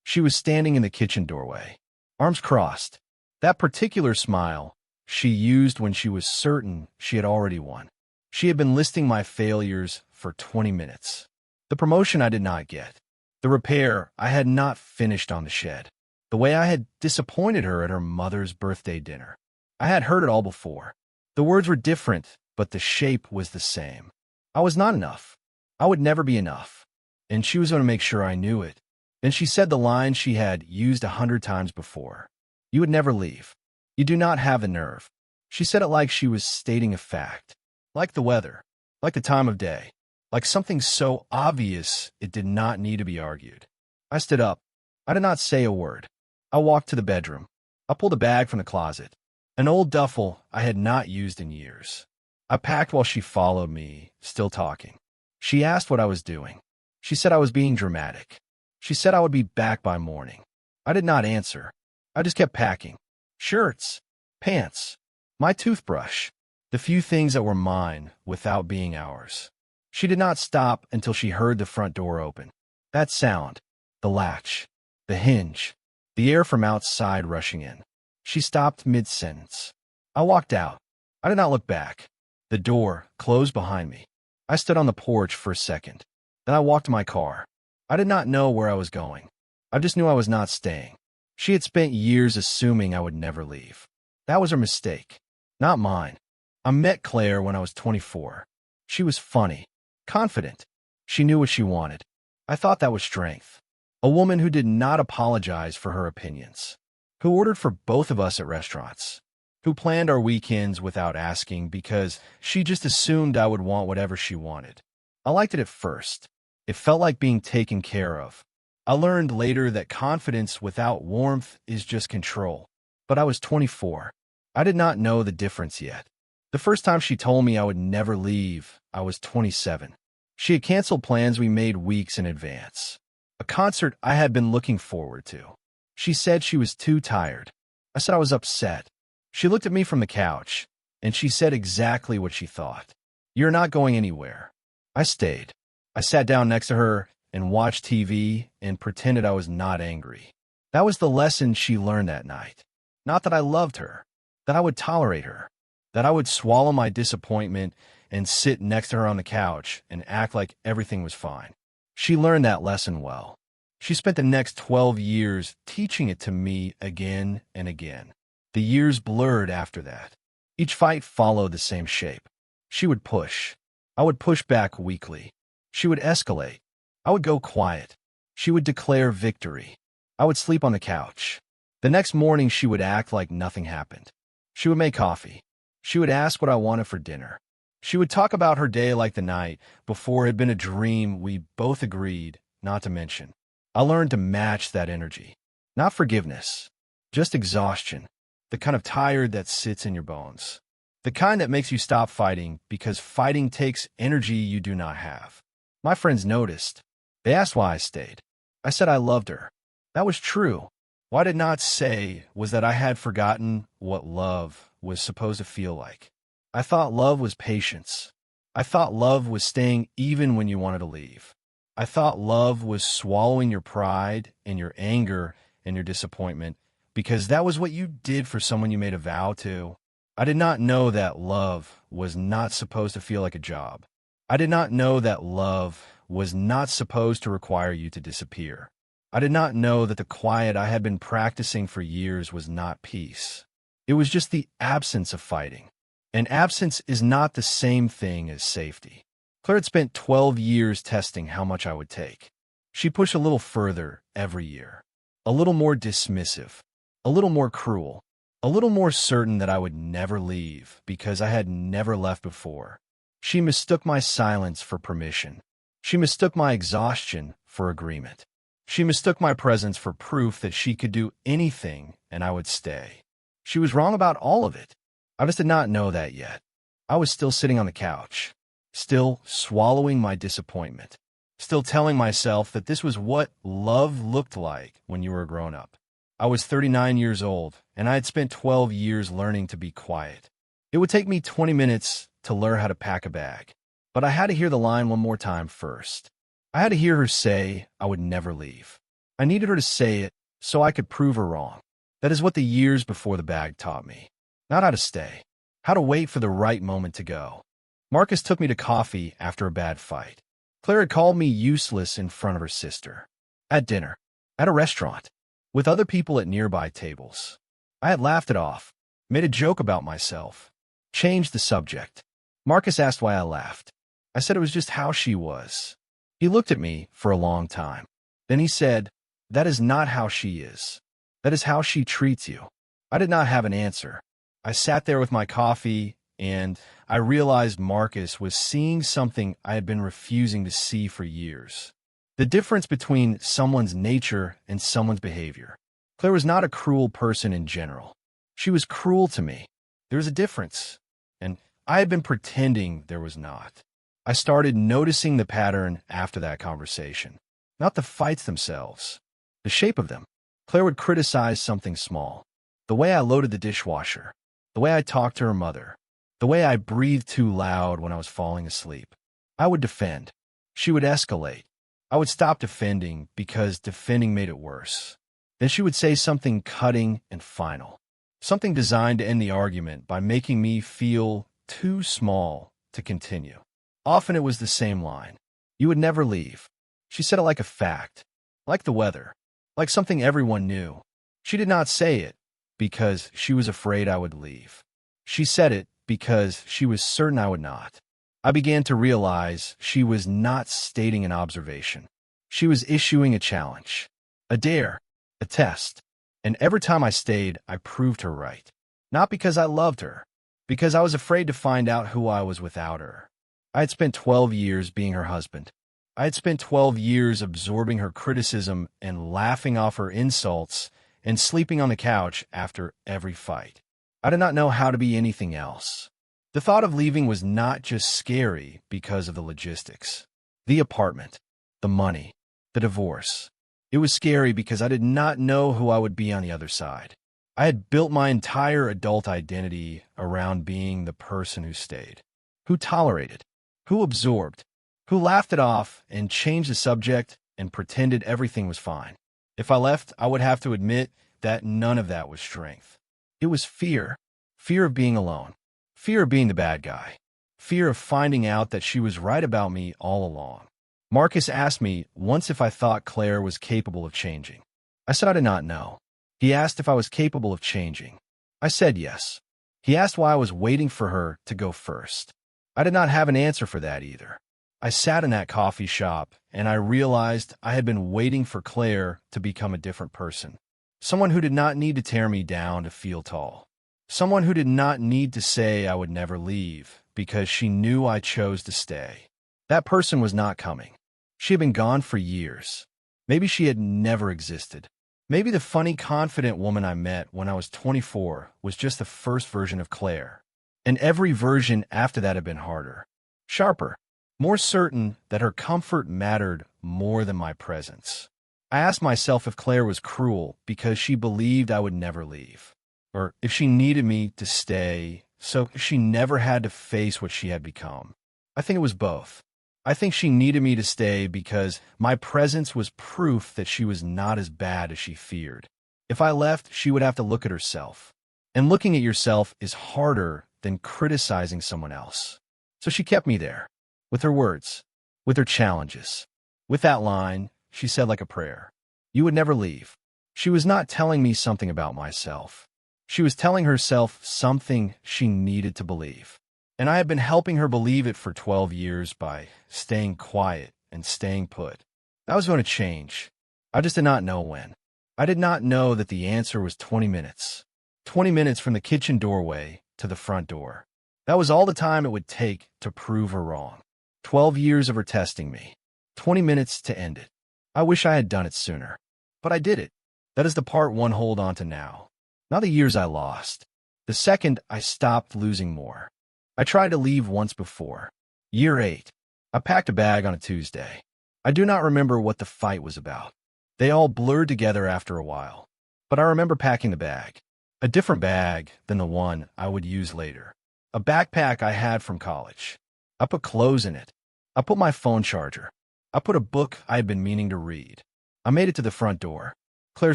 She was standing in the kitchen doorway, arms crossed. That particular smile she used when she was certain she had already won. She had been listing my failures for 20 minutes. The promotion I did not get. The repair I had not finished on the shed. The way I had disappointed her at her mother's birthday dinner. I had heard it all before. The words were different, but the shape was the same. I was not enough. I would never be enough. And she was going to make sure I knew it. Then she said the line she had used 100 times before. You would never leave. You do not have the nerve. She said it like she was stating a fact. Like the weather. Like the time of day. Like something so obvious it did not need to be argued. I stood up. I did not say a word. I walked to the bedroom. I pulled a bag from the closet. An old duffel I had not used in years. I packed while she followed me, still talking. She asked what I was doing. She said I was being dramatic. She said I would be back by morning. I did not answer. I just kept packing. Shirts, pants, my toothbrush, the few things that were mine without being ours. She did not stop until she heard the front door open. That sound, the latch, the hinge, the air from outside rushing in. She stopped mid-sentence. I walked out. I did not look back. The door closed behind me. I stood on the porch for a second. Then I walked to my car. I did not know where I was going. I just knew I was not staying. She had spent years assuming I would never leave. That was her mistake, not mine. I met Claire when I was 24. She was funny, confident. She knew what she wanted. I thought that was strength. A woman who did not apologize for her opinions. Who ordered for both of us at restaurants. Who planned our weekends without asking because she just assumed I would want whatever she wanted. I liked it at first. It felt like being taken care of. I learned later that confidence without warmth is just control. But I was 24. I did not know the difference yet. The first time she told me I would never leave, I was 27. She had canceled plans we made weeks in advance. A concert I had been looking forward to. She said she was too tired. I said I was upset. She looked at me from the couch, and she said exactly what she thought. You're not going anywhere. I stayed. I sat down next to her and watched TV and pretended I was not angry. That was the lesson she learned that night. Not that I loved her, that I would tolerate her, that I would swallow my disappointment and sit next to her on the couch and act like everything was fine. She learned that lesson well. She spent the next 12 years teaching it to me again and again. The years blurred after that. Each fight followed the same shape. She would push. I would push back weakly. She would escalate. I would go quiet. She would declare victory. I would sleep on the couch. The next morning she would act like nothing happened. She would make coffee. She would ask what I wanted for dinner. She would talk about her day like the night before it had been a dream we both agreed not to mention. I learned to match that energy. Not forgiveness, just exhaustion. The kind of tired that sits in your bones. The kind that makes you stop fighting because fighting takes energy you do not have. My friends noticed. They asked why I stayed. I said I loved her. That was true. What I did not say was that I had forgotten what love was supposed to feel like. I thought love was patience. I thought love was staying even when you wanted to leave. I thought love was swallowing your pride and your anger and your disappointment because that was what you did for someone you made a vow to. I did not know that love was not supposed to feel like a job. I did not know that love was not supposed to require you to disappear. I did not know that the quiet I had been practicing for years was not peace. It was just the absence of fighting. And absence is not the same thing as safety. Claire had spent 12 years testing how much I would take. She pushed a little further every year. A little more dismissive. A little more cruel. A little more certain that I would never leave because I had never left before. She mistook my silence for permission. She mistook my exhaustion for agreement. She mistook my presence for proof that she could do anything and I would stay. She was wrong about all of it. I just did not know that yet. I was still sitting on the couch, still swallowing my disappointment, still telling myself that this was what love looked like when you were a grown-up. I was 39 years old, and I had spent 12 years learning to be quiet. It would take me 20 minutes to learn how to pack a bag, but I had to hear the line one more time first. I had to hear her say I would never leave. I needed her to say it so I could prove her wrong. That is what the years before the bag taught me. Not how to stay, how to wait for the right moment to go. Marcus took me to coffee after a bad fight. Claire had called me useless in front of her sister. At dinner, at a restaurant, with other people at nearby tables. I had laughed it off, made a joke about myself, changed the subject. Marcus asked why I laughed. I said it was just how she was. He looked at me for a long time. Then he said, "That is not how she is. That is how she treats you." I did not have an answer. I sat there with my coffee, and I realized Marcus was seeing something I had been refusing to see for years. The difference between someone's nature and someone's behavior. Claire was not a cruel person in general. She was cruel to me. There was a difference, and I had been pretending there was not. I started noticing the pattern after that conversation. Not the fights themselves, the shape of them. Claire would criticize something small. The way I loaded the dishwasher, the way I talked to her mother, the way I breathed too loud when I was falling asleep. I would defend. She would escalate. I would stop defending because defending made it worse. Then she would say something cutting and final. Something designed to end the argument by making me feel too small to continue. Often it was the same line. "You would never leave." She said it like a fact, like the weather, like something everyone knew. She did not say it because she was afraid I would leave. She said it because she was certain I would not. I began to realize she was not stating an observation. She was issuing a challenge, a dare, a test. And every time I stayed, I proved her right. Not because I loved her, because I was afraid to find out who I was without her. I had spent 12 years being her husband. I had spent 12 years absorbing her criticism and laughing off her insults and sleeping on the couch after every fight. I did not know how to be anything else. The thought of leaving was not just scary because of the logistics. The apartment, the money, the divorce. It was scary because I did not know who I would be on the other side. I had built my entire adult identity around being the person who stayed, who tolerated, who absorbed, who laughed it off and changed the subject and pretended everything was fine. If I left, I would have to admit that none of that was strength. It was fear. Fear of being alone. Fear of being the bad guy. Fear of finding out that she was right about me all along. Marcus asked me once if I thought Claire was capable of changing. I said I did not know. He asked if I was capable of changing. I said yes. He asked why I was waiting for her to go first. I did not have an answer for that either. I sat in that coffee shop, and I realized I had been waiting for Claire to become a different person. Someone who did not need to tear me down to feel tall. Someone who did not need to say I would never leave because she knew I chose to stay. That person was not coming. She had been gone for years. Maybe she had never existed. Maybe the funny, confident woman I met when I was 24 was just the first version of Claire. And every version after that had been harder, sharper, more certain that her comfort mattered more than my presence. I asked myself if Claire was cruel because she believed I would never leave, or if she needed me to stay so she never had to face what she had become. I think it was both. I think she needed me to stay because my presence was proof that she was not as bad as she feared. If I left, she would have to look at herself. And looking at yourself is harder than criticizing someone else. So she kept me there, with her words, with her challenges. With that line, she said like a prayer, "You would never leave." She was not telling me something about myself. She was telling herself something she needed to believe. And I had been helping her believe it for 12 years by staying quiet and staying put. I was going to change. I just did not know when. I did not know that the answer was 20 minutes. 20 minutes from the kitchen doorway to the front door. That was all the time it would take to prove her wrong. 12 years of her testing me. 20 minutes to end it. I wish I had done it sooner. But I did it. That is the part one hold on to now. Not the years I lost. The second I stopped losing more. I tried to leave once before. Year 8. I packed a bag on a Tuesday. I do not remember what the fight was about. They all blurred together after a while. But I remember packing the bag. A different bag than the one I would use later. A backpack I had from college. I put clothes in it. I put my phone charger. I put a book I had been meaning to read. I made it to the front door. Claire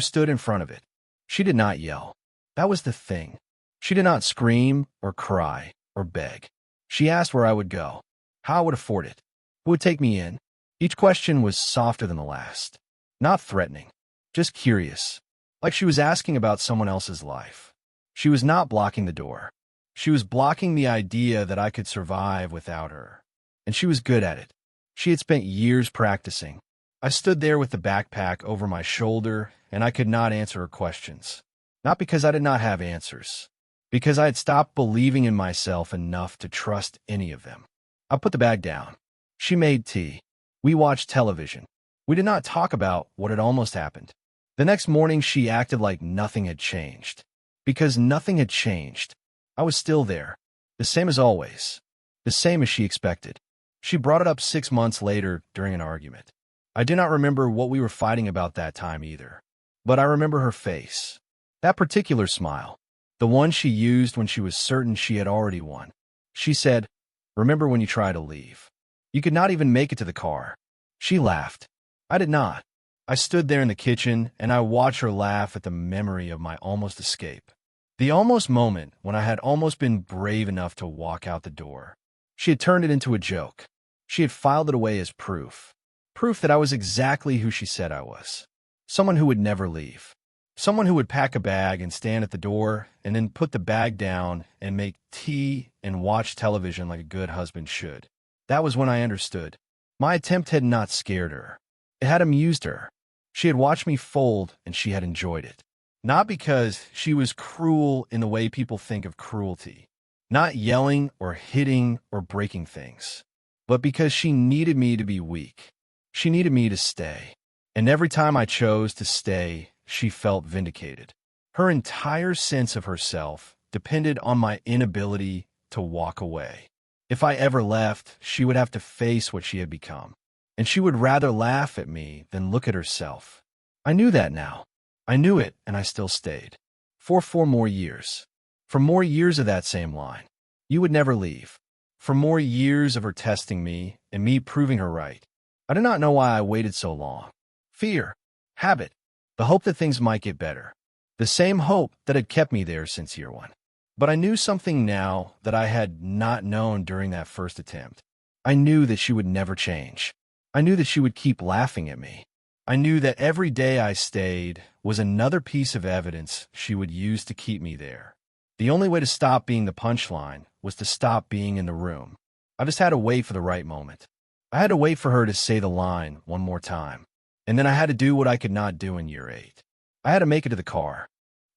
stood in front of it. She did not yell. That was the thing. She did not scream or cry or beg. She asked where I would go, how I would afford it, who would take me in. Each question was softer than the last. Not threatening, just curious, like she was asking about someone else's life. She was not blocking the door. She was blocking the idea that I could survive without her. And she was good at it. She had spent years practicing. I stood there with the backpack over my shoulder, and I could not answer her questions. Not because I did not have answers, because I had stopped believing in myself enough to trust any of them. I put the bag down. She made tea. We watched television. We did not talk about what had almost happened. The next morning, she acted like nothing had changed. Because nothing had changed. I was still there. The same as always. The same as she expected. She brought it up 6 months later during an argument. I do not remember what we were fighting about that time either. But I remember her face. That particular smile. The one she used when she was certain she had already won. She said, "Remember when you tried to leave? You could not even make it to the car." She laughed. I did not. I stood there in the kitchen, and I watched her laugh at the memory of my almost escape. The almost moment when I had almost been brave enough to walk out the door. She had turned it into a joke. She had filed it away as proof. Proof that I was exactly who she said I was. Someone who would never leave. Someone who would pack a bag and stand at the door and then put the bag down and make tea and watch television like a good husband should. That was when I understood. My attempt had not scared her. It had amused her. She had watched me fold and she had enjoyed it. Not because she was cruel in the way people think of cruelty. Not yelling or hitting or breaking things. But because she needed me to be weak. She needed me to stay. And every time I chose to stay, she felt vindicated. Her entire sense of herself depended on my inability to walk away. If I ever left, she would have to face what she had become. And she would rather laugh at me than look at herself. I knew that now. I knew it, and I still stayed. For 4 more years. For more years of that same line. You would never leave. For more years of her testing me and me proving her right. I did not know why I waited so long. Fear. Habit. The hope that things might get better. The same hope that had kept me there since year 1. But I knew something now that I had not known during that first attempt. I knew that she would never change. I knew that she would keep laughing at me. I knew that every day I stayed was another piece of evidence she would use to keep me there. The only way to stop being the punchline was to stop being in the room. I just had to wait for the right moment. I had to wait for her to say the line one more time. And then I had to do what I could not do in year 8. I had to make it to the car.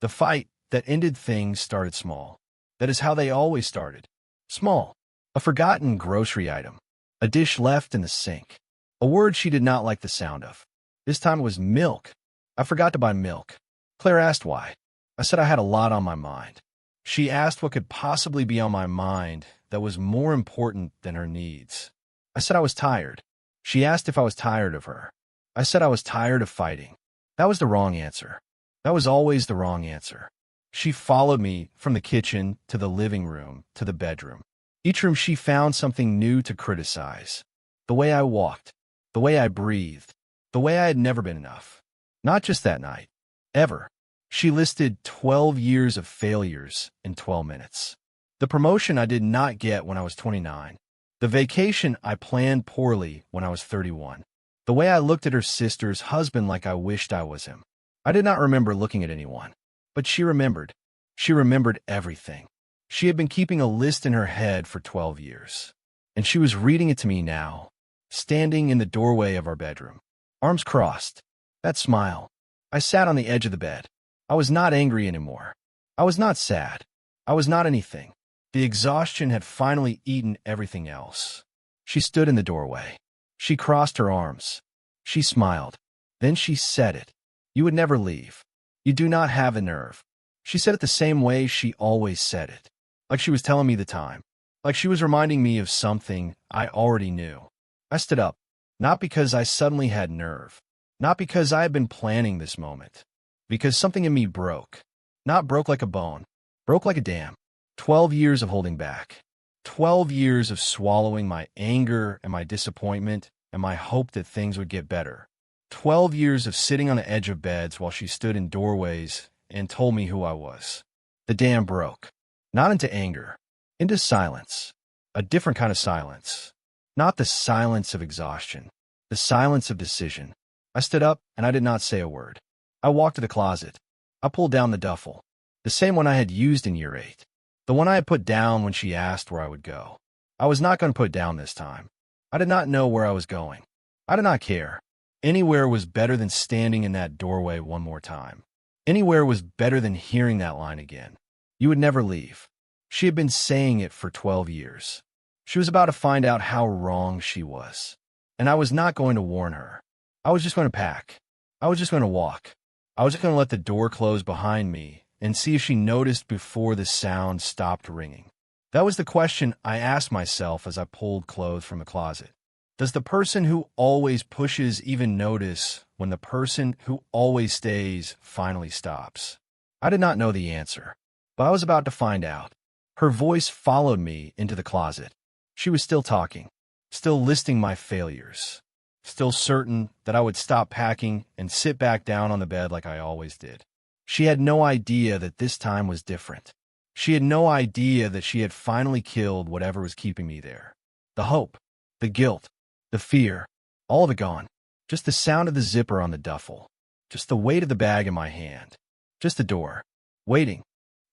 The fight that ended things started small. That is how they always started. Small. A forgotten grocery item. A dish left in the sink. A word she did not like the sound of. This time it was milk. I forgot to buy milk. Claire asked why. I said I had a lot on my mind. She asked what could possibly be on my mind that was more important than her needs. I said I was tired. She asked if I was tired of her. I said I was tired of fighting. That was the wrong answer. That was always the wrong answer. She followed me from the kitchen to the living room to the bedroom. Each room she found something new to criticize. The way I walked. The way I breathed. The way I had never been enough. Not just that night. Ever. She listed 12 years of failures in 12 minutes. The promotion I did not get when I was 29. The vacation I planned poorly when I was 31. The way I looked at her sister's husband like I wished I was him. I did not remember looking at anyone. But she remembered. She remembered everything. She had been keeping a list in her head for 12 years. And she was reading it to me now, standing in the doorway of our bedroom. Arms crossed. That smile. I sat on the edge of the bed. I was not angry anymore. I was not sad. I was not anything. The exhaustion had finally eaten everything else. She stood in the doorway. She crossed her arms. She smiled. Then she said it. You would never leave. You do not have a nerve. She said it the same way she always said it. Like she was telling me the time. Like she was reminding me of something I already knew. I stood up. Not because I suddenly had nerve. Not because I had been planning this moment. Because something in me broke. Not broke like a bone. Broke like a dam. 12 years of holding back. 12 years of swallowing my anger and my disappointment and my hope that things would get better. 12 years of sitting on the edge of beds while she stood in doorways and told me who I was. The dam broke. Not into anger. Into silence. A different kind of silence. Not the silence of exhaustion. The silence of decision. I stood up and I did not say a word. I walked to the closet. I pulled down the duffel. The same one I had used in year 8. The one I had put down when she asked where I would go. I was not going to put it down this time. I did not know where I was going. I did not care. Anywhere was better than standing in that doorway one more time. Anywhere was better than hearing that line again. You would never leave. She had been saying it for 12 years. She was about to find out how wrong she was. And I was not going to warn her. I was just going to pack. I was just going to walk. I was just going to let the door close behind me and see if she noticed before the sound stopped ringing. That was the question I asked myself as I pulled clothes from the closet. Does the person who always pushes even notice when the person who always stays finally stops? I did not know the answer, but I was about to find out. Her voice followed me into the closet. She was still talking, still listing my failures, still certain that I would stop packing and sit back down on the bed like I always did. She had no idea that this time was different. She had no idea that she had finally killed whatever was keeping me there. The hope, the guilt, the fear, all of it gone. Just the sound of the zipper on the duffel. Just the weight of the bag in my hand. Just the door. Waiting.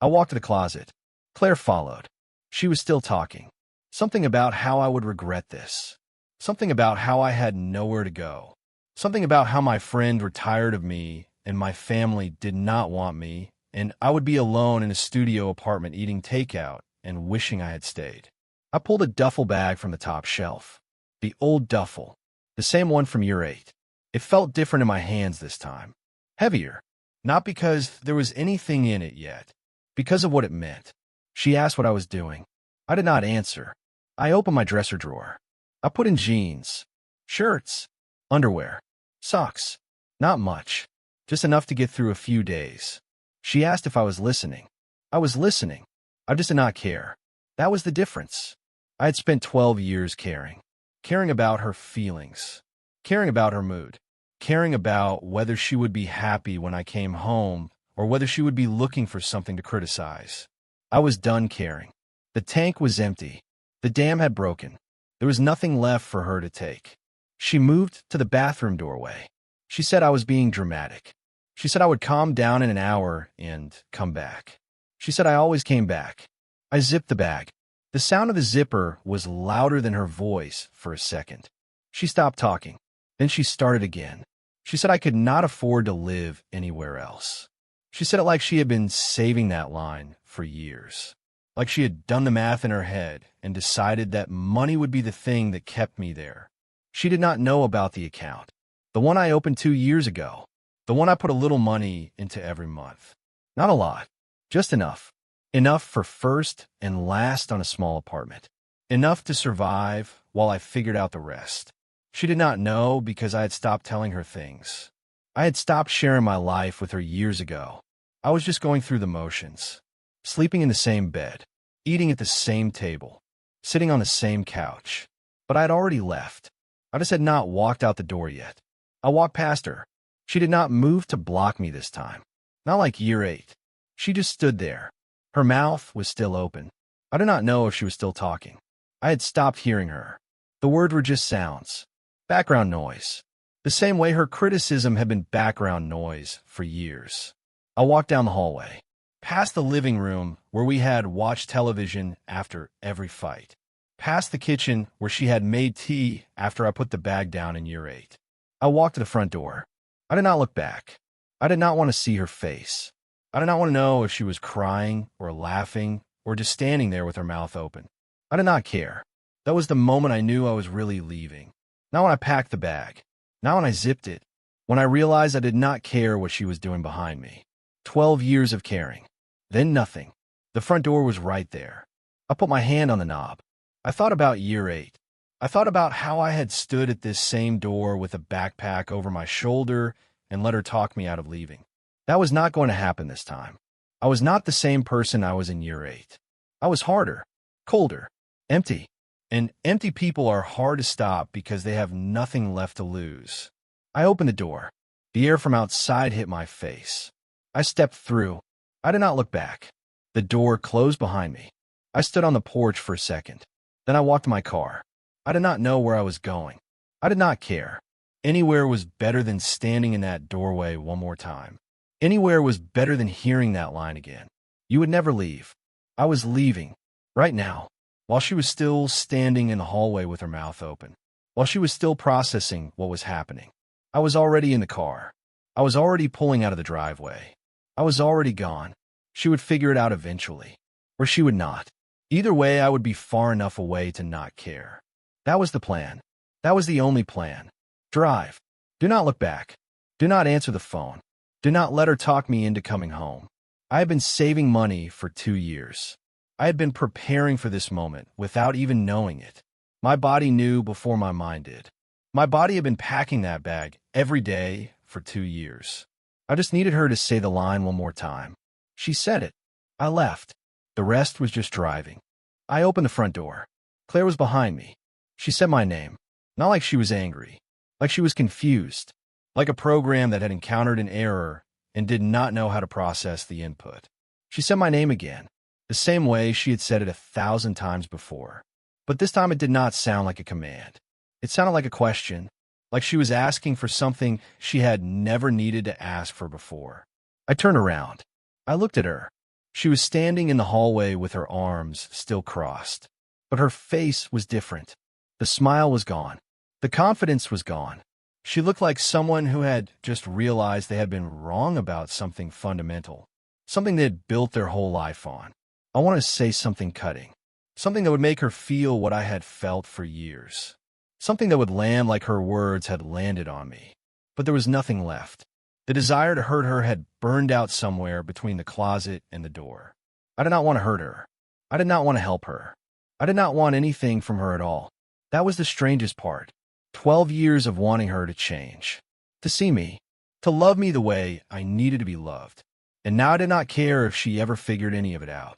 I walked to the closet. Claire followed. She was still talking. Something about how I would regret this. Something about how I had nowhere to go. Something about how my friend were tired of me and my family did not want me, and I would be alone in a studio apartment eating takeout and wishing I had stayed. I pulled a duffel bag from the top shelf. The old duffel. The same one from year 8. It felt different in my hands this time. Heavier. Not because there was anything in it yet. Because of what it meant. She asked what I was doing. I did not answer. I opened my dresser drawer. I put in jeans, shirts, underwear, socks. Not much. Just enough to get through a few days. She asked if I was listening. I was listening. I just did not care. That was the difference. I had spent 12 years caring. Caring about her feelings. Caring about her mood. Caring about whether she would be happy when I came home or whether she would be looking for something to criticize. I was done caring. The tank was empty. The dam had broken. There was nothing left for her to take. She moved to the bathroom doorway. She said I was being dramatic. She said I would calm down in an hour and come back. She said I always came back. I zipped the bag. The sound of the zipper was louder than her voice for a second. She stopped talking. Then she started again. She said I could not afford to live anywhere else. She said it like she had been saving that line for years. Like she had done the math in her head and decided that money would be the thing that kept me there. She did not know about the account. The one I opened 2 years ago. The one I put a little money into every month. Not a lot. Just enough. Enough for first and last on a small apartment. Enough to survive while I figured out the rest. She did not know because I had stopped telling her things. I had stopped sharing my life with her years ago. I was just going through the motions. Sleeping in the same bed. Eating at the same table. Sitting on the same couch. But I had already left. I just had not walked out the door yet. I walked past her. She did not move to block me this time. Not like year 8. She just stood there. Her mouth was still open. I did not know if she was still talking. I had stopped hearing her. The words were just sounds. Background noise. The same way her criticism had been background noise for years. I walked down the hallway. Past the living room where we had watched television after every fight. Past the kitchen where she had made tea after I put the bag down in year 8. I walked to the front door. I did not look back. I did not want to see her face. I did not want to know if she was crying or laughing or just standing there with her mouth open. I did not care. That was the moment I knew I was really leaving. Not when I packed the bag. Not when I zipped it. When I realized I did not care what she was doing behind me. 12 years of caring. Then nothing. The front door was right there. I put my hand on the knob. I thought about year 8. I thought about how I had stood at this same door with a backpack over my shoulder and let her talk me out of leaving. That was not going to happen this time. I was not the same person I was in year 8. I was harder, colder, empty. And empty people are hard to stop because they have nothing left to lose. I opened the door. The air from outside hit my face. I stepped through. I did not look back. The door closed behind me. I stood on the porch for a second. Then I walked to my car. I did not know where I was going. I did not care. Anywhere was better than standing in that doorway one more time. Anywhere was better than hearing that line again. You would never leave. I was leaving. Right now. While she was still standing in the hallway with her mouth open. While she was still processing what was happening. I was already in the car. I was already pulling out of the driveway. I was already gone. She would figure it out eventually. Or she would not. Either way, I would be far enough away to not care. That was the plan. That was the only plan. Drive. Do not look back. Do not answer the phone. Do not let her talk me into coming home. I had been saving money for 2 years. I had been preparing for this moment without even knowing it. My body knew before my mind did. My body had been packing that bag every day for 2 years. I just needed her to say the line one more time. She said it. I left. The rest was just driving. I opened the front door. Claire was behind me. She said my name. Not like she was angry. Like she was confused. Like a program that had encountered an error and did not know how to process the input. She said my name again. The same way she had said it 1,000 times before. But this time it did not sound like a command. It sounded like a question, like she was asking for something she had never needed to ask for before. I turned around. I looked at her. She was standing in the hallway with her arms still crossed. But her face was different. The smile was gone. The confidence was gone. She looked like someone who had just realized they had been wrong about something fundamental, something they had built their whole life on. I wanted to say something cutting, something that would make her feel what I had felt for years. Something that would land like her words had landed on me. But there was nothing left. The desire to hurt her had burned out somewhere between the closet and the door. I did not want to hurt her. I did not want to help her. I did not want anything from her at all. That was the strangest part. 12 years of wanting her to change. To see me. To love me the way I needed to be loved. And now I did not care if she ever figured any of it out.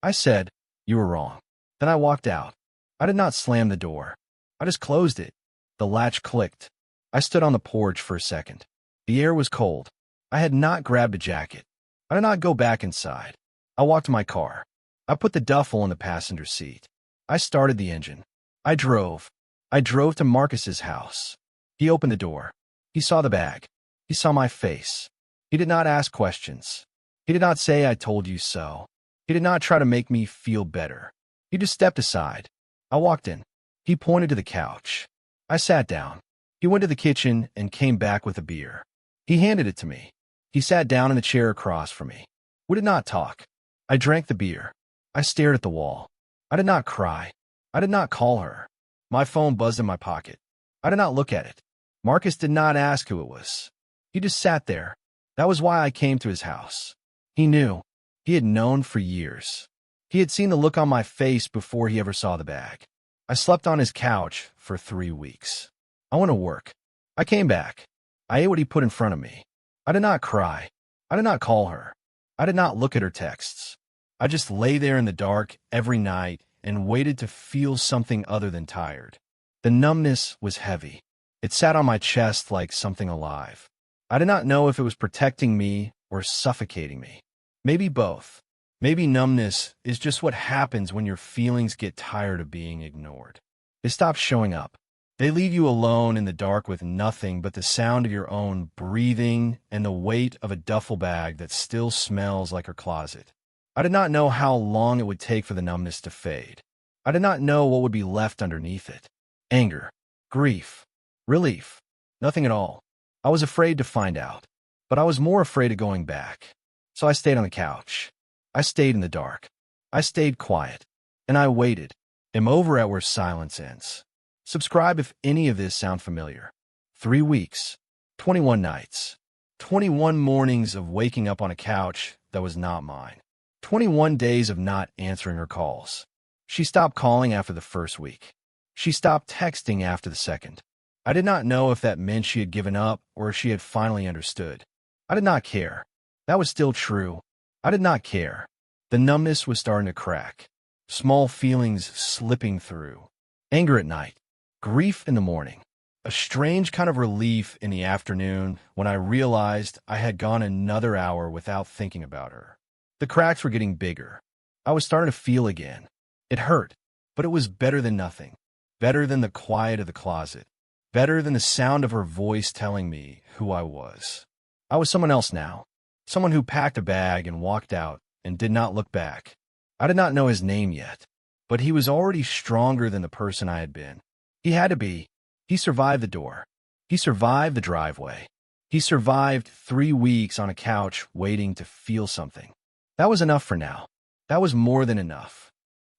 I said, "You were wrong." Then I walked out. I did not slam the door. I just closed it. The latch clicked. I stood on the porch for a second. The air was cold. I had not grabbed a jacket. I did not go back inside. I walked to my car. I put the duffel in the passenger seat. I started the engine. I drove. I drove to Marcus's house. He opened the door. He saw the bag. He saw my face. He did not ask questions. He did not say, "I told you so." He did not try to make me feel better. He just stepped aside. I walked in. He pointed to the couch. I sat down. He went to the kitchen and came back with a beer. He handed it to me. He sat down in the chair across from me. We did not talk. I drank the beer. I stared at the wall. I did not cry. I did not call her. My phone buzzed in my pocket. I did not look at it. Marcus did not ask who it was. He just sat there. That was why I came to his house. He knew. He had known for years. He had seen the look on my face before he ever saw the bag. I slept on his couch for 3 weeks. I went to work. I came back. I ate what he put in front of me. I did not cry. I did not call her. I did not look at her texts. I just lay there in the dark every night and waited to feel something other than tired. The numbness was heavy. It sat on my chest like something alive. I did not know if it was protecting me or suffocating me. Maybe both. Maybe numbness is just what happens when your feelings get tired of being ignored. They stop showing up. They leave you alone in the dark with nothing but the sound of your own breathing and the weight of a duffel bag that still smells like her closet. I did not know how long it would take for the numbness to fade. I did not know what would be left underneath it. Anger, grief, relief, nothing at all. I was afraid to find out, but I was more afraid of going back. So I stayed on the couch. I stayed in the dark. I stayed quiet. And I waited. Am over at where silence ends. Subscribe if any of this sound familiar. 3 weeks. 21 nights. 21 mornings of waking up on a couch that was not mine. 21 days of not answering her calls. She stopped calling after the first week. She stopped texting after the second. I did not know if that meant she had given up or if she had finally understood. I did not care. That was still true. I did not care. The numbness was starting to crack. Small feelings slipping through. Anger at night. Grief in the morning. A strange kind of relief in the afternoon when I realized I had gone another hour without thinking about her. The cracks were getting bigger. I was starting to feel again. It hurt, but it was better than nothing. Better than the quiet of the closet. Better than the sound of her voice telling me who I was. I was someone else now. Someone who packed a bag and walked out and did not look back. I did not know his name yet, but he was already stronger than the person I had been. He had to be. He survived the door. He survived the driveway. He survived 3 weeks on a couch waiting to feel something. That was enough for now. That was more than enough.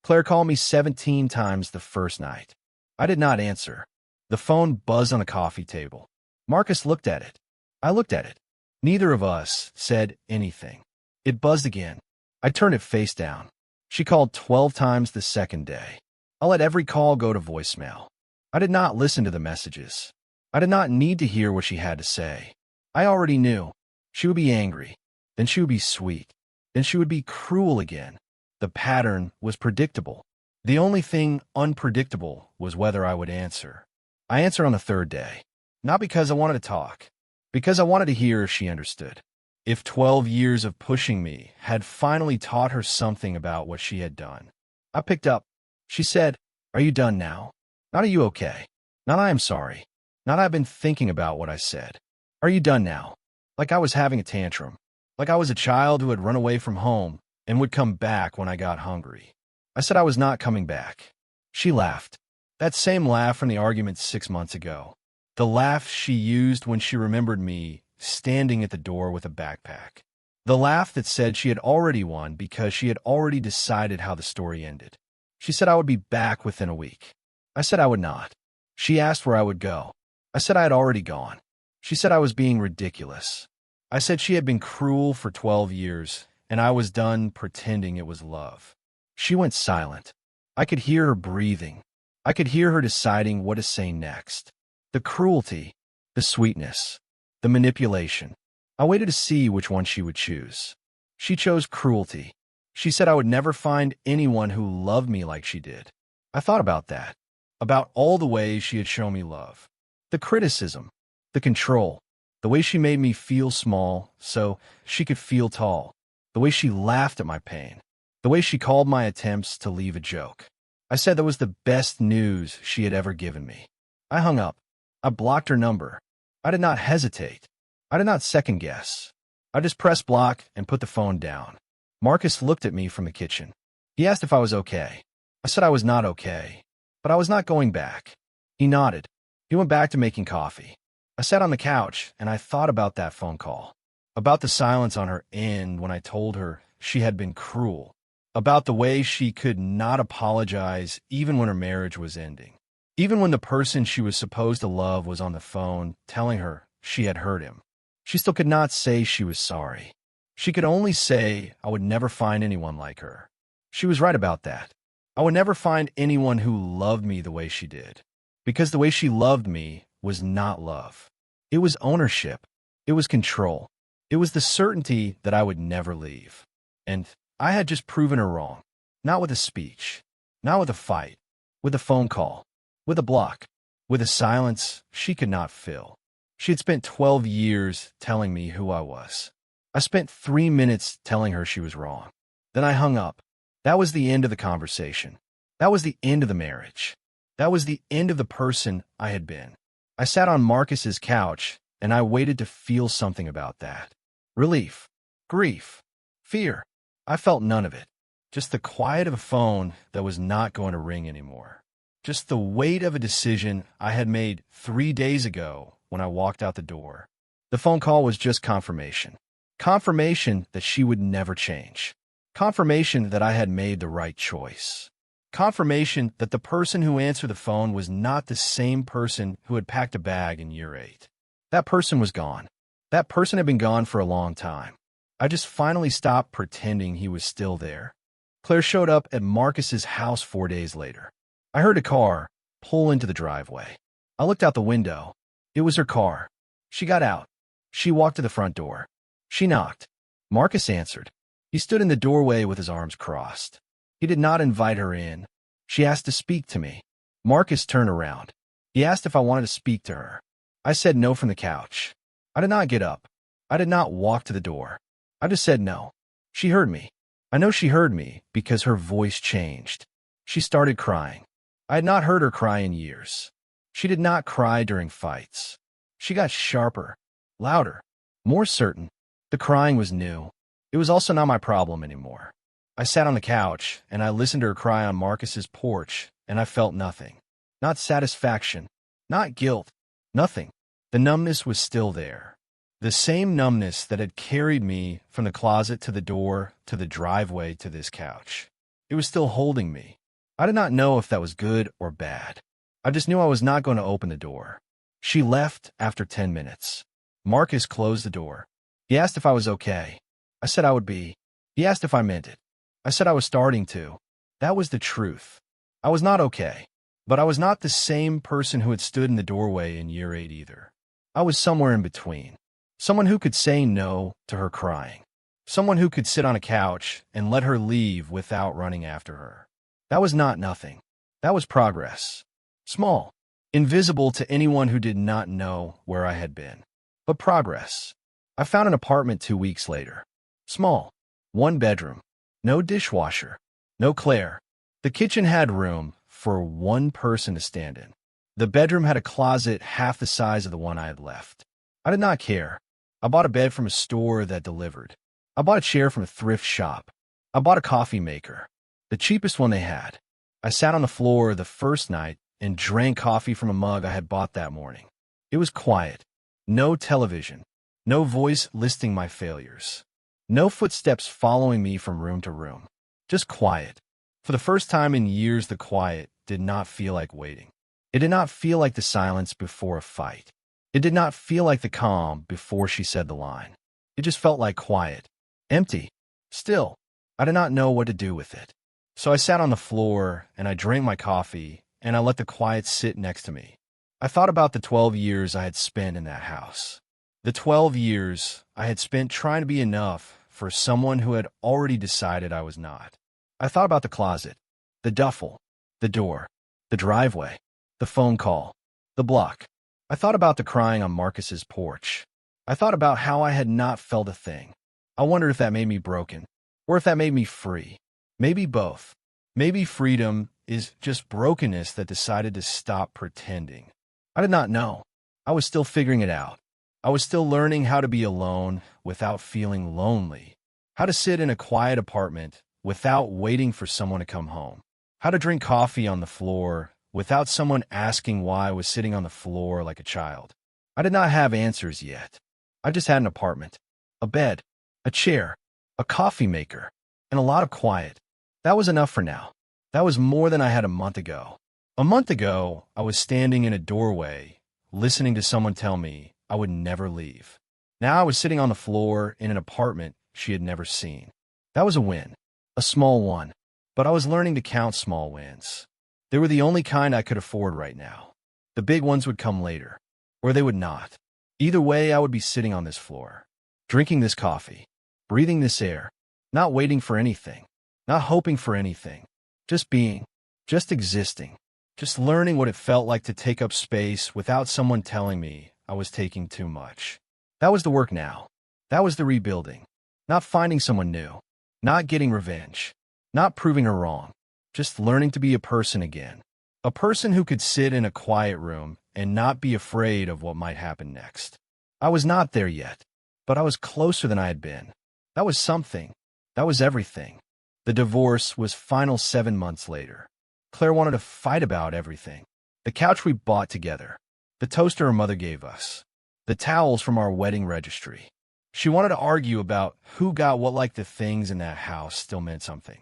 Claire called me 17 times the first night. I did not answer. The phone buzzed on the coffee table. Marcus looked at it. I looked at it. Neither of us said anything. It buzzed again. I turned it face down. She called 12 times the second day. I let every call go to voicemail. I did not listen to the messages. I did not need to hear what she had to say. I already knew. She would be angry. Then she would be sweet. Then she would be cruel again. The pattern was predictable. The only thing unpredictable was whether I would answer. I answered on the third day. Not because I wanted to talk. Because I wanted to hear if she understood. If 12 years of pushing me had finally taught her something about what she had done. I picked up. She said, "Are you done now? Not are you okay? Not I am sorry. Not I've been thinking about what I said. Are you done now?" Like I was having a tantrum. Like I was a child who had run away from home and would come back when I got hungry. I said I was not coming back. She laughed. That same laugh from the argument 6 months ago. The laugh she used when she remembered me standing at the door with a backpack. The laugh that said she had already won because she had already decided how the story ended. She said I would be back within a week. I said I would not. She asked where I would go. I said I had already gone. She said I was being ridiculous. I said she had been cruel for 12 years, and I was done pretending it was love. She went silent. I could hear her breathing. I could hear her deciding what to say next. The cruelty, the sweetness, the manipulation. I waited to see which one she would choose. She chose cruelty. She said I would never find anyone who loved me like she did. I thought about that, about all the ways she had shown me love. The criticism, the control, the way she made me feel small so she could feel tall, the way she laughed at my pain, the way she called my attempts to leave a joke. I said that was the best news she had ever given me. I hung up. I blocked her number. I did not hesitate. I did not second guess. I just pressed block and put the phone down. Marcus looked at me from the kitchen. He asked if I was okay. I said I was not okay, but I was not going back. He nodded. He went back to making coffee. I sat on the couch and I thought about that phone call, about the silence on her end when I told her she had been cruel, about the way she could not apologize even when her marriage was ending, even when the person she was supposed to love was on the phone telling her she had hurt him. She still could not say she was sorry. She could only say I would never find anyone like her. She was right about that. I would never find anyone who loved me the way she did, because the way she loved me was not love. It was ownership. It was control. It was the certainty that I would never leave. And I had just proven her wrong. Not with a speech. Not with a fight. With a phone call. With a block. With a silence she could not fill. She had spent 12 years telling me who I was. I spent 3 minutes telling her she was wrong. Then I hung up. That was the end of the conversation. That was the end of the marriage. That was the end of the person I had been. I sat on Marcus's couch, and I waited to feel something about that. Relief. Grief. Fear. I felt none of it. Just the quiet of a phone that was not going to ring anymore. Just the weight of a decision I had made 3 days ago when I walked out the door. The phone call was just confirmation. Confirmation that she would never change. Confirmation that I had made the right choice. Confirmation that the person who answered the phone was not the same person who had packed a bag in year 8. That person was gone. That person had been gone for a long time. I just finally stopped pretending he was still there. Claire showed up at Marcus's house 4 days later. I heard a car pull into the driveway. I looked out the window. It was her car. She got out. She walked to the front door. She knocked. Marcus answered. He stood in the doorway with his arms crossed. He did not invite her in. She asked to speak to me. Marcus turned around. He asked if I wanted to speak to her. I said no from the couch. I did not get up. I did not walk to the door. I just said no. She heard me. I know she heard me because her voice changed. She started crying. I had not heard her cry in years. She did not cry during fights. She got sharper, louder, more certain. The crying was new. It was also not my problem anymore. I sat on the couch, and I listened to her cry on Marcus's porch, and I felt nothing. Not satisfaction, not guilt, nothing. The numbness was still there. The same numbness that had carried me from the closet to the door, to the driveway, to this couch. It was still holding me. I did not know if that was good or bad. I just knew I was not going to open the door. She left after 10 minutes. Marcus closed the door. He asked if I was okay. I said I would be. He asked if I meant it. I said I was starting to. That was the truth. I was not okay. But I was not the same person who had stood in the doorway in year 8 either. I was somewhere in between. Someone who could say no to her crying. Someone who could sit on a couch and let her leave without running after her. That was not nothing. That was progress. Small. Invisible to anyone who did not know where I had been. But progress. I found an apartment 2 weeks later. Small. 1 bedroom. No dishwasher. No Claire. The kitchen had room for 1 person to stand in. The bedroom had a closet half the size of the one I had left. I did not care. I bought a bed from a store that delivered. I bought a chair from a thrift shop. I bought a coffee maker. The cheapest one they had. I sat on the floor the first night and drank coffee from a mug I had bought that morning. It was quiet. No television. No voice listing my failures. No footsteps following me from room to room. Just quiet. For the first time in years, the quiet did not feel like waiting. It did not feel like the silence before a fight. It did not feel like the calm before she said the line. It just felt like quiet. Empty. Still. I did not know what to do with it. So I sat on the floor, and I drank my coffee, and I let the quiet sit next to me. I thought about the 12 years I had spent in that house. The 12 years I had spent trying to be enough for someone who had already decided I was not. I thought about the closet, the duffel, the door, the driveway, the phone call, the block. I thought about the crying on Marcus's porch. I thought about how I had not felt a thing. I wondered if that made me broken, or if that made me free. Maybe both. Maybe freedom is just brokenness that decided to stop pretending. I did not know. I was still figuring it out. I was still learning how to be alone without feeling lonely, how to sit in a quiet apartment without waiting for someone to come home, how to drink coffee on the floor without someone asking why I was sitting on the floor like a child. I did not have answers yet. I just had an apartment, a bed, a chair, a coffee maker, and a lot of quiet. That was enough for now. That was more than I had a month ago. A month ago, I was standing in a doorway, listening to someone tell me I would never leave. Now I was sitting on the floor in an apartment she had never seen. That was a win, a small one, but I was learning to count small wins. They were the only kind I could afford right now. The big ones would come later, or they would not. Either way, I would be sitting on this floor, drinking this coffee, breathing this air, not waiting for anything, not hoping for anything, just being, just existing, just learning what it felt like to take up space without someone telling me I was taking too much. That was the work now. That was the rebuilding. Not finding someone new, not getting revenge, not proving her wrong, just learning to be a person again. A person who could sit in a quiet room and not be afraid of what might happen next. I was not there yet, but I was closer than I had been. That was something. That was everything. The divorce was final 7 months later. Claire wanted to fight about everything. The couch we bought together. The toaster her mother gave us. The towels from our wedding registry. She wanted to argue about who got what, like the things in that house still meant something.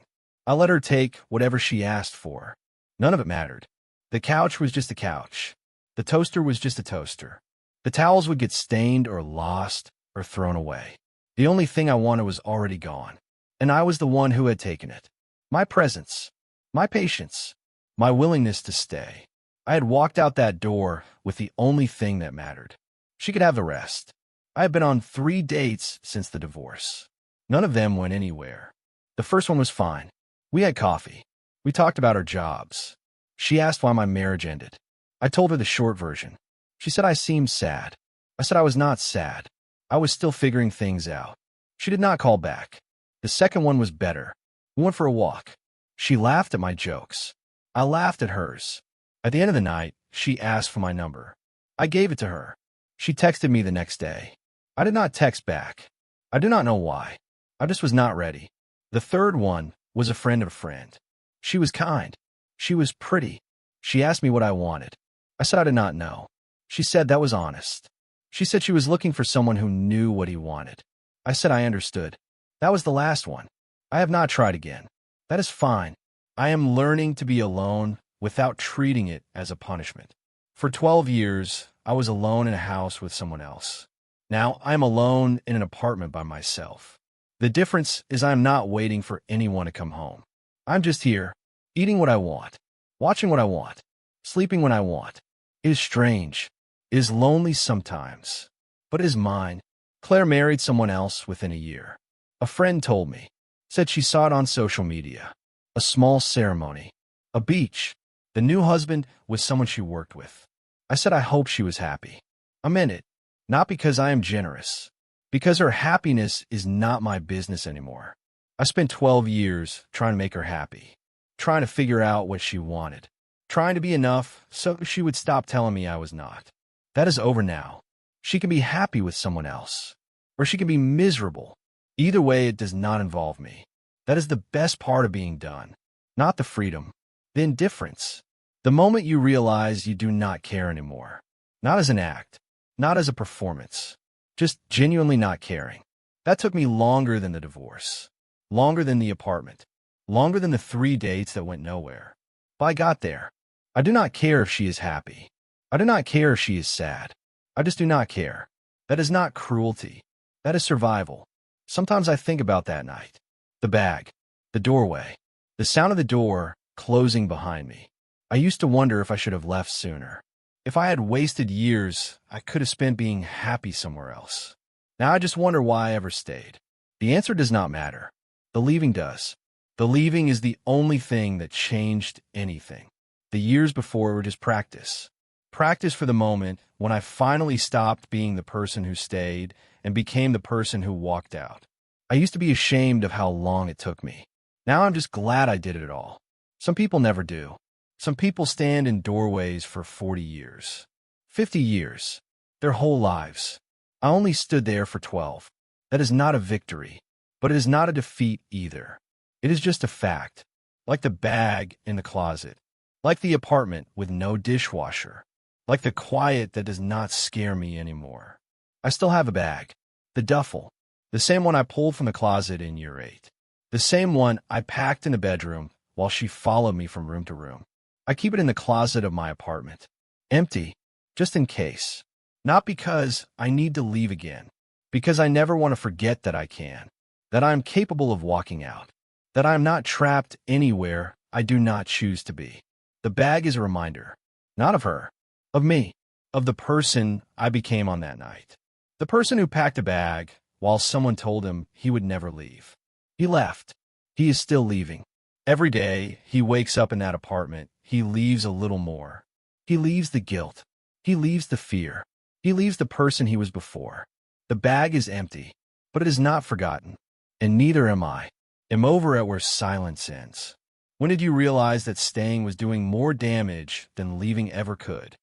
I let her take whatever she asked for. None of it mattered. The couch was just a couch. The toaster was just a toaster. The towels would get stained or lost or thrown away. The only thing I wanted was already gone. And I was the one who had taken it. My presence. My patience. My willingness to stay. I had walked out that door with the only thing that mattered. She could have the rest. I had been on 3 dates since the divorce. None of them went anywhere. The first one was fine. We had coffee. We talked about our jobs. She asked why my marriage ended. I told her the short version. She said I seemed sad. I said I was not sad. I was still figuring things out. She did not call back. The second one was better. We went for a walk. She laughed at my jokes. I laughed at hers. At the end of the night, she asked for my number. I gave it to her. She texted me the next day. I did not text back. I do not know why. I just was not ready. The third one was a friend of a friend. She was kind. She was pretty. She asked me what I wanted. I said I did not know. She said that was honest. She said she was looking for someone who knew what he wanted. I said I understood. That was the last one. I have not tried again. That is fine. I am learning to be alone without treating it as a punishment. For 12 years, I was alone in a house with someone else. Now I am alone in an apartment by myself. The difference is I am not waiting for anyone to come home. I'm just here, eating what I want, watching what I want, sleeping when I want. It is strange. It is lonely sometimes, but it is mine. Claire married someone else within a year. A friend told me, said she saw it on social media. A small ceremony, a beach. The new husband was someone she worked with. I said I hope she was happy. I'm in it, not because I am generous, because her happiness is not my business anymore. I spent 12 years trying to make her happy, trying to figure out what she wanted, trying to be enough so she would stop telling me I was not. That is over now. She can be happy with someone else, or she can be miserable. Either way, it does not involve me. That is the best part of being done, not the freedom, the indifference. The moment you realize you do not care anymore, not as an act, not as a performance, just genuinely not caring. That took me longer than the divorce, longer than the apartment, longer than the 3 dates that went nowhere. But I got there. I do not care if she is happy. I do not care if she is sad. I just do not care. That is not cruelty. That is survival. Sometimes I think about that night. The bag, the doorway, the sound of the door closing behind me. I used to wonder if I should have left sooner. If I had wasted years, I could have spent being happy somewhere else. Now I just wonder why I ever stayed. The answer does not matter. The leaving does. The leaving is the only thing that changed anything. The years before were just practice. Practice for the moment when I finally stopped being the person who stayed and became the person who walked out. I used to be ashamed of how long it took me. Now I'm just glad I did it all. Some people never do. Some people stand in doorways for 40 years, 50 years, their whole lives. I only stood there for 12. That is not a victory, but it is not a defeat either. It is just a fact, like the bag in the closet, like the apartment with no dishwasher, like the quiet that does not scare me anymore. I still have a bag, the duffel, the same one I pulled from the closet in year 8, the same one I packed in the bedroom while she followed me from room to room. I keep it in the closet of my apartment, empty, just in case. Not because I need to leave again, because I never want to forget that I can, that I am capable of walking out, that I am not trapped anywhere I do not choose to be. The bag is a reminder, not of her, of me, of the person I became on that night. The person who packed a bag while someone told him he would never leave. He left. He is still leaving. Every day he wakes up in that apartment, he leaves a little more. He leaves the guilt. He leaves the fear. He leaves the person he was before. The bag is empty, but it is not forgotten, and neither am I. I'm over at where silence ends. When did you realize that staying was doing more damage than leaving ever could?